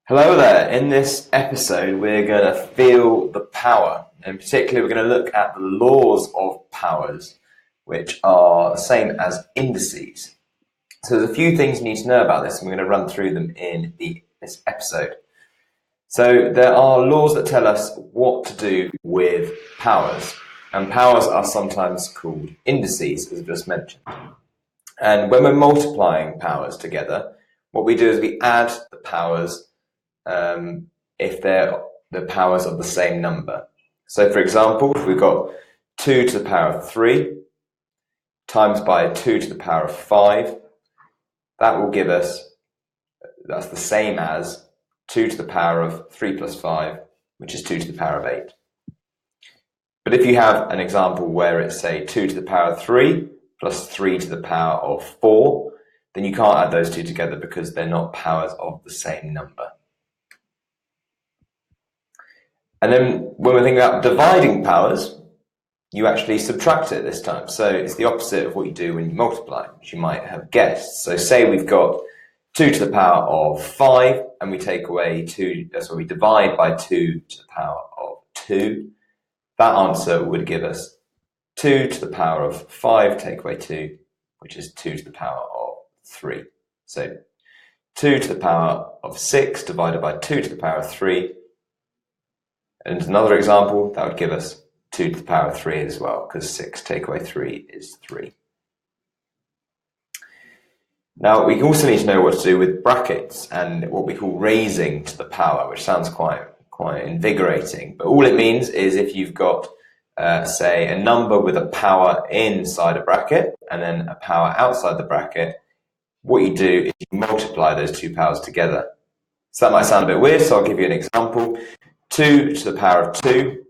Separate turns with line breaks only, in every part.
Hello there. In this episode, we're going to feel the power. In particular, we're going to look at the laws of powers, which are the same as indices. So there's a few things you need to know about this, and we're going to run through them in this episode. So there are laws that tell us what to do with powers, and powers are sometimes called indices, as I just mentioned. And when we're multiplying powers together, what we do is we add the powers if they're the powers of the same number. So for example, if we've got 2 to the power of 3 times by 2 to the power of 5, that will give us, that's the same as 2 to the power of 3 plus 5, which is 2 to the power of 8. But if you have an example where it's, say, 2 to the power of 3 plus 3 to the power of 4, then you can't add those two together because they're not powers of the same number. And then when we're thinking about dividing powers, you actually subtract it this time. So it's the opposite of what you do when you multiply, which you might have guessed. So say we've got 2 to the power of 5, and we take away 2, so we divide by 2 to the power of 2. That answer would give us 2 to the power of 5 take away 2, which is 2 to the power of 3. So 2 to the power of 6 divided by 2 to the power of 3. And another example, that would give us 2 to the power of 3 as well, because 6 take away 3 is 3. Now, we also need to know what to do with brackets and what we call raising to the power, which sounds quite invigorating. But all it means is if you've got, say, a number with a power inside a bracket and then a power outside the bracket, what you do is you multiply those two powers together. So that might sound a bit weird, so I'll give you an example. 2 to the power of 2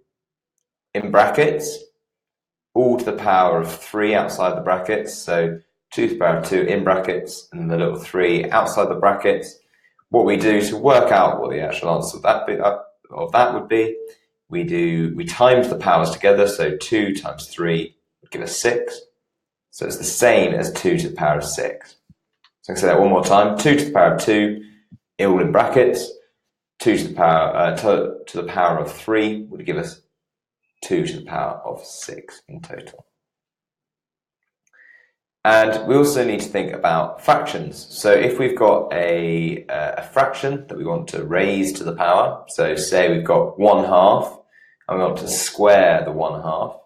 in brackets, all to the power of 3 outside the brackets. So 2 to the power of 2 in brackets and the little 3 outside the brackets. What we do to work out what the actual answer of that would be, we times the powers together. So 2 times 3 would give us 6. So it's the same as 2 to the power of 6. So I can say that one more time. 2 to the power of 2, all in brackets. 2 to the power of 3 would give us 2 to the power of 6 in total. And we also need to think about fractions. So if we've got a fraction that we want to raise to the power, so say we've got 1/2 and we want to square the 1/2,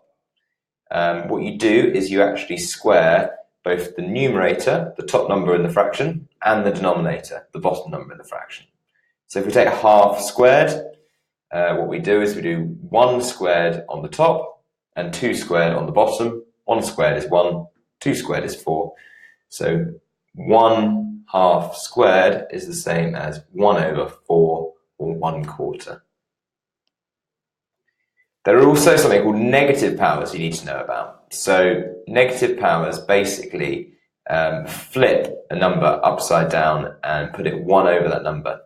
what you do is you actually square both the numerator, the top number in the fraction, and the denominator, the bottom number in the fraction. So if we take 1/2 squared, what we do is we do 1 squared on the top and 2 squared on the bottom. 1 squared is 1, 2 squared is 4. So 1/2 squared is the same as 1/4 or 1/4. There are also something called negative powers you need to know about. So negative powers basically flip a number upside down and put it 1 over that number.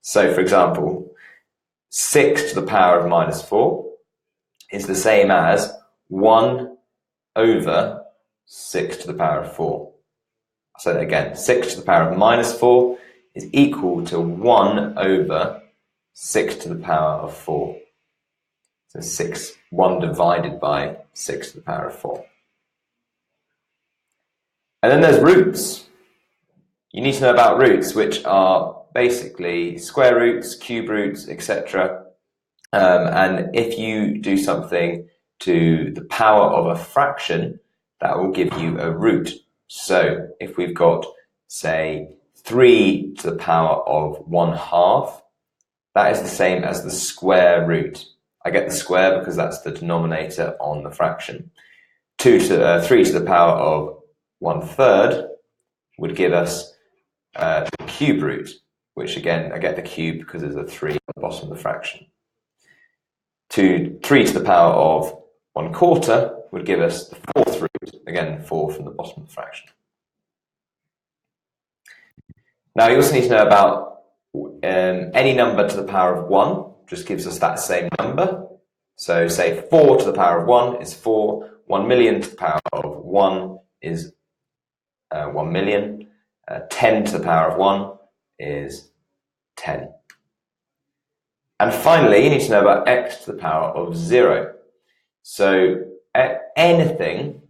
So for example, 6 to the power of -4 is the same as 1 over 6 to the power of 4. I'll say that again. 6 to the power of -4 is equal to 1 over 6 to the power of 4. So 1 divided by 6 to the power of 4. And then there's roots. You need to know about roots, which are basically square roots, cube roots, etc. And if you do something to the power of a fraction, that will give you a root. So if we've got, say, 3 to the power of 1/2, that is the same as the square root. I get the square because that's the denominator on the fraction. 3 to the power of 1/3 would give us the cube root, which again, I get the cube because there's a 3 at the bottom of the fraction. 3 to the power of 1/4 would give us the 4th root, again 4 from the bottom of the fraction. Now you also need to know about any number to the power of 1, just gives us that same number. So say 4 to the power of 1 is 4, 1 million to the power of 1 is 1 million, 10 to the power of 1 is 10. And finally, you need to know about x to the power of 0. So anything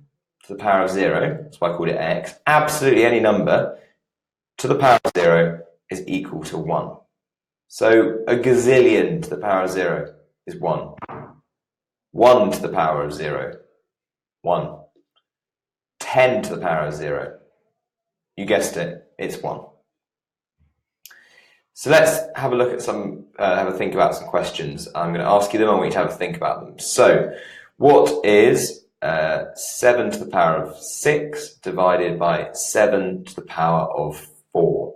to the power of 0, that's why I called it x, absolutely any number to the power of 0 is equal to 1. So a gazillion to the power of 0 is 1. 1 to the power of 0, 1. 10 to the power of 0, you guessed it, it's 1. So let's have a look at have a think about some questions. I'm going to ask you them and I want you to have a think about them. So, what is 7 to the power of 6 divided by 7 to the power of 4?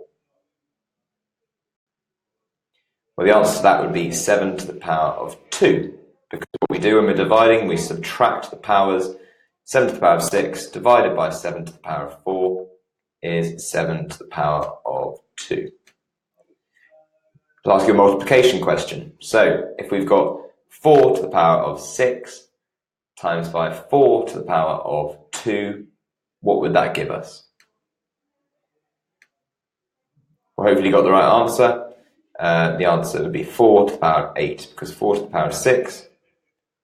Well, the answer to that would be 7 to the power of 2. Because what we do when we're dividing, we subtract the powers. 7 to the power of 6 divided by 7 to the power of 4 is 7 to the power of 2. I'll ask you a multiplication question. So if we've got 4 to the power of 6 times by 4 to the power of 2, what would that give us? Well, hopefully you got the right answer. The answer would be 4 to the power of 8, because 4 to the power of 6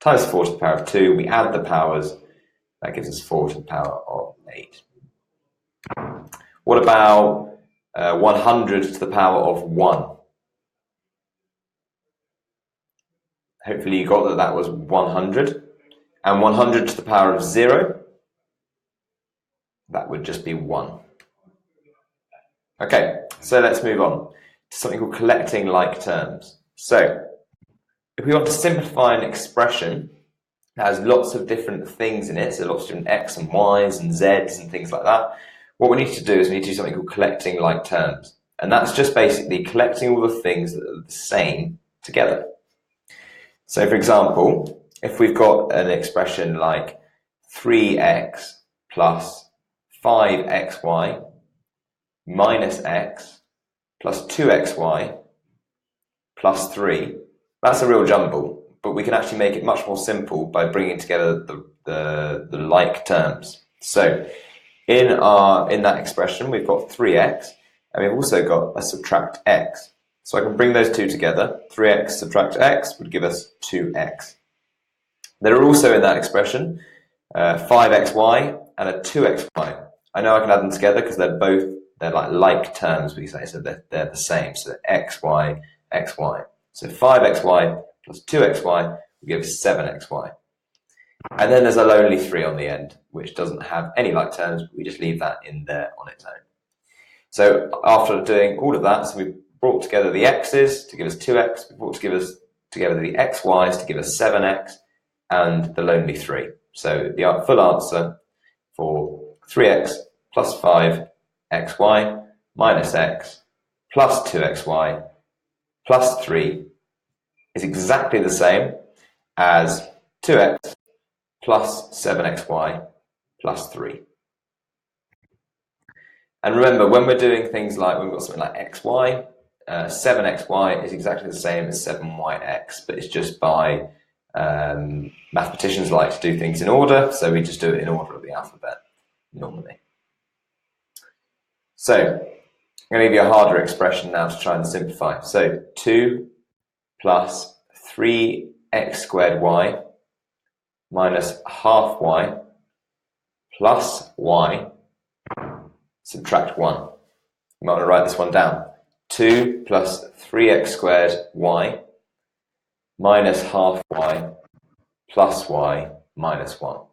times 4 to the power of 2, we add the powers, that gives us 4 to the power of 8. What about 100 to the power of 1? Hopefully you got that was 100. And 100 to the power of 0, that would just be 1. Okay, so let's move on to something called collecting like terms. So, if we want to simplify an expression that has lots of different things in it, so lots of different x and y's and z's and things like that, what we need to do is we need to do something called collecting like terms. And that's just basically collecting all the things that are the same together. So, for example, if we've got an expression like 3x plus 5xy minus x plus 2xy plus 3, that's a real jumble, but we can actually make it much more simple by bringing together the like terms. So in that expression, we've got 3x, and we've also got a subtract x. So I can bring those two together. 3x subtract x would give us 2x. There are also in that expression 5xy and a 2xy. I know I can add them together because they're like terms, we say, so they're the same. So xy, xy. So 5xy plus 2xy will give 7xy. And then there's a lonely 3 on the end, which doesn't have any like terms, but we just leave that in there on its own. So after doing all of that, so we brought together the x's to give us 2x, we brought together the xy's to give us 7x, and the lonely 3. So the full answer for 3x plus 5xy minus x plus 2xy plus 3 is exactly the same as 2x plus 7xy plus 3. And remember, when we're doing things like, when we've got something like xy, 7xy is exactly the same as 7yx, but it's just by mathematicians like to do things in order, so we just do it in order of the alphabet normally. So I'm going to give you a harder expression now to try and simplify. So 2 plus 3x squared y minus half y plus y subtract 1. You might want to write this one down. 2 plus 3x squared y minus half y plus y minus 1. If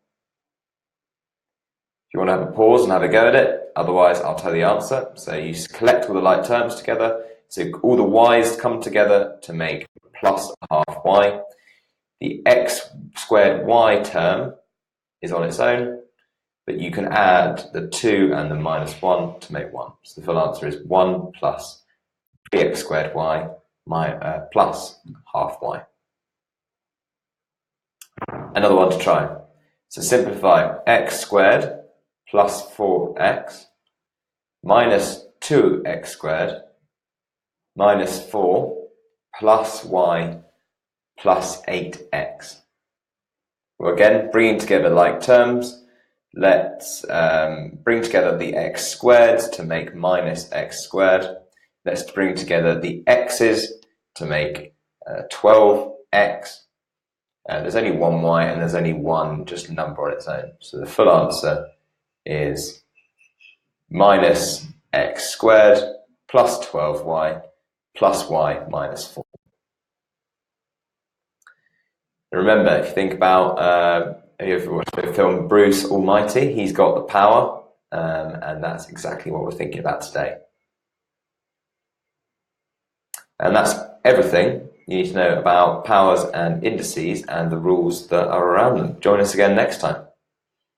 you want to have a pause and have a go at it, otherwise I'll tell you the answer. So you collect all the like terms together. So all the y's come together to make plus half y. The x squared y term is on its own, but you can add the 2 and the minus 1 to make 1. So the full answer is 1 plus 3x squared y plus half y. Another one to try. So simplify x squared plus 4x minus 2x squared minus 4 plus y plus 8x. Well, again, bringing together like terms, let's bring together the x squared to make minus x squared. Let's bring together the x's to make 12x. There's only one y and there's only one just number on its own. So the full answer is minus x squared plus 12y plus y minus 4. Remember, if you think about, if you watched the film Bruce Almighty, he's got the power, and that's exactly what we're thinking about today. And that's everything you need to know about powers and indices and the rules that are around them. Join us again next time.